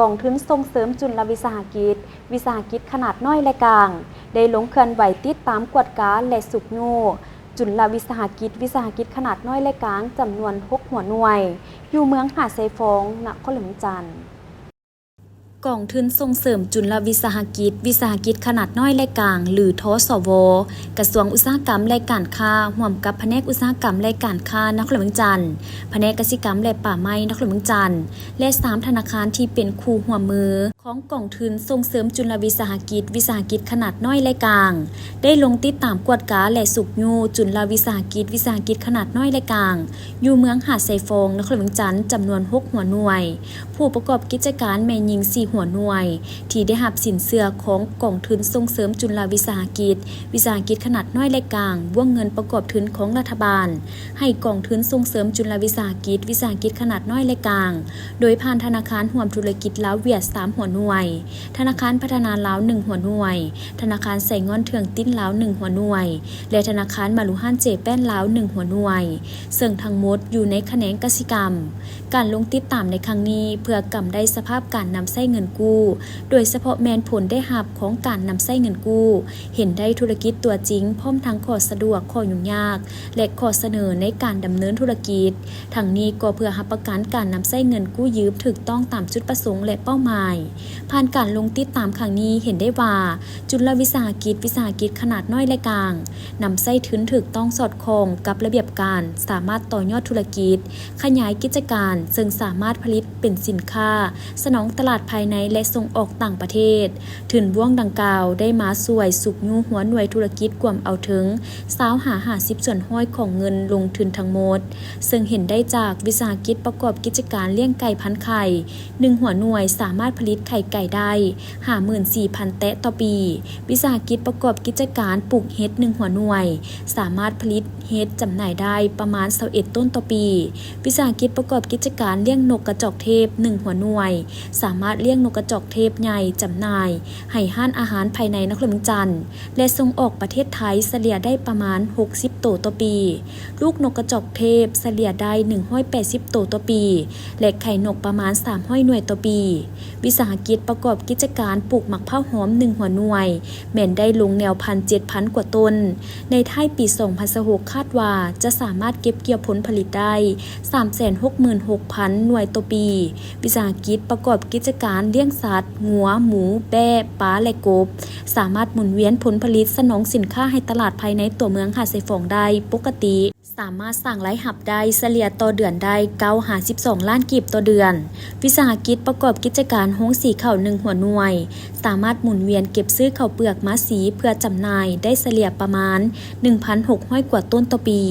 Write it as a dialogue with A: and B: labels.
A: กองทุนส่งเสริมจุลวิสาหกิจขนาดน้อยและกลางได้ลงเคลื่อนไหวติดตามกวดการและสุกยูจุลวิสาหกิจขนาดน้อยและกลางจำนวน6หัวหน่วยอยู่เมืองหาดไซฟองนครหลวงจันทร์กองทุนส่งเสริมจุลวิสาหกิจขนาดน้อยและกลางหรือทสว.กระทรวงอุตสาหกรรมและการค้าร่วมกับแผนกอุตสาหกรรมและการค้านครหลวงจันทร์แผนกเกษตรกรรมและป่าไม้นครหลวงจันทร์และ3ธนาคารที่เป็นคู่ร่วมมือของกองทุนส่งเสริมจุลวิสาหกิจขนาดน้อยและกลางได้ลงติดตามกวดการและสุกยูจุลวิสาหกิจขนาดน้อยและกลางอยู่เมืองหาดไซฟองนครหลวงจันทร์จำนวน6หัวหน่วยผู้ประกอบกิจการแม่หญิง4หัวหน่วยที่ได้รับสินเชื่อของกองทุนส่งเสริมจุลวิสาหกิจขนาดน้อยและกลางวงเงินประกอบทุนของรัฐบาลให้กองทุนส่งเสริมจุลวิสาหกิจขนาดน้อยและกลางโดยผ่านธนาคารร่วมธุรกิจลาวเวียด3หัวหน่วยธนาคารพัฒนาลาว1หัวหน่วยธนาคารไสงอนเถืองติ้นลาว1หัวหน่วยและธนาคารมารุฮั่นเจแป้นลาว1หัวหน่วยซึ่งทั้งหมดอยู่ในแขนงกสิกรรมการลงติดตามในครั้งนี้เพื่อกำได้สภาพการนำใช้เงินกู้โดยเฉพาะแมนผลได้หับของการนำใช้เงินกู้เห็นได้ธุรกิจตัวจริงพร้อมทั้งข้อสะดวกข้อยุ่งยากและข้อเสนอในการดำเนินธุรกิจทั้งนี้ก็เพื่อรับประกันการนำใช้เงินกู้ยืมถูกต้องตามจุดประสงค์และเป้าหมายผ่านการลงติดตามครั้งนี้เห็นได้ว่าจุลวิสาหกิจขนาดน้อยและกลางนำใช้ทุนถูกต้องสอดคล้องกับระเบียบการสามารถต่อยอดธุรกิจขยายกิจการซึ่งสามารถผลิตเป็นสินค้าสนองตลาดภายในและส่งออกต่างประเทศถึงว่วงดังกล่าวได้มาสวยสุกยูหัวหน่วยธุรกิจกว่าเอาถึง50ส่วนห้อยของเงินลงทุนทั้งหมดซึ่งเห็นได้จากวิสาหกิจประกอบกิจการเลี้ยงไก่พันไข่1หัวหน่วยสามารถผลิตไข่ไก่ได้ 54,000 แตะต่อปีวิสาหกิจประกอบกิจการปลูกเห็ด1หัวหน่วยสามารถผลิตเห็ดจำหน่ายได้ประมาณ21ต้นต่อปีวิสาหกิจประกอบกิจการเลี้ยงนกกระจอกเทศ1หัวหน่วยสามารถเลี้ยงนกกระจอกเทศใหญ่จำหน่ายให้ห้านอาหารภายในนครหลวงจันทร์และส่งออกประเทศไทยเฉลี่ยได้ประมาณ60ตัวต่อปีลูกนกกระจอกเทศเฉลี่ยได้180ตัวต่อปีและไข่นกประมาณ300หน่วยต่อปีวิสาหกิจประกอบกิจการปลูกหมักเผาหอม1หัวหน่วยแม่นได้ลงแนวพันธุ์ 7,000 กว่าต้นในท้ายปี2026คาดว่าจะสามารถเก็บเกี่ยวผลผลิตได้ 366,000 หน่วยต่อปีวิสาหกิจประกอบกิจการเลี้ยงสัตว์งัวหมูแบะปลาและกบสามารถหมุนเวียนผลผลิตสนองสินค้าให้ตลาดภายในตัวเมืองหาดไซฟองได้ปกติสามารถสร้างรายรับได้เฉลี่ยต่อเดือนได้952ล้านกีบต่อเดือนวิสาหกิจประกอบกิจการโรงสีข้าว1หัวหน่วยสามารถหมุนเวียนเก็บซื้อข้าวเปลือกมาสีเพื่อจำหน่ายได้เฉลี่ยประมาณ 1,600 กว่าต้นต่อปี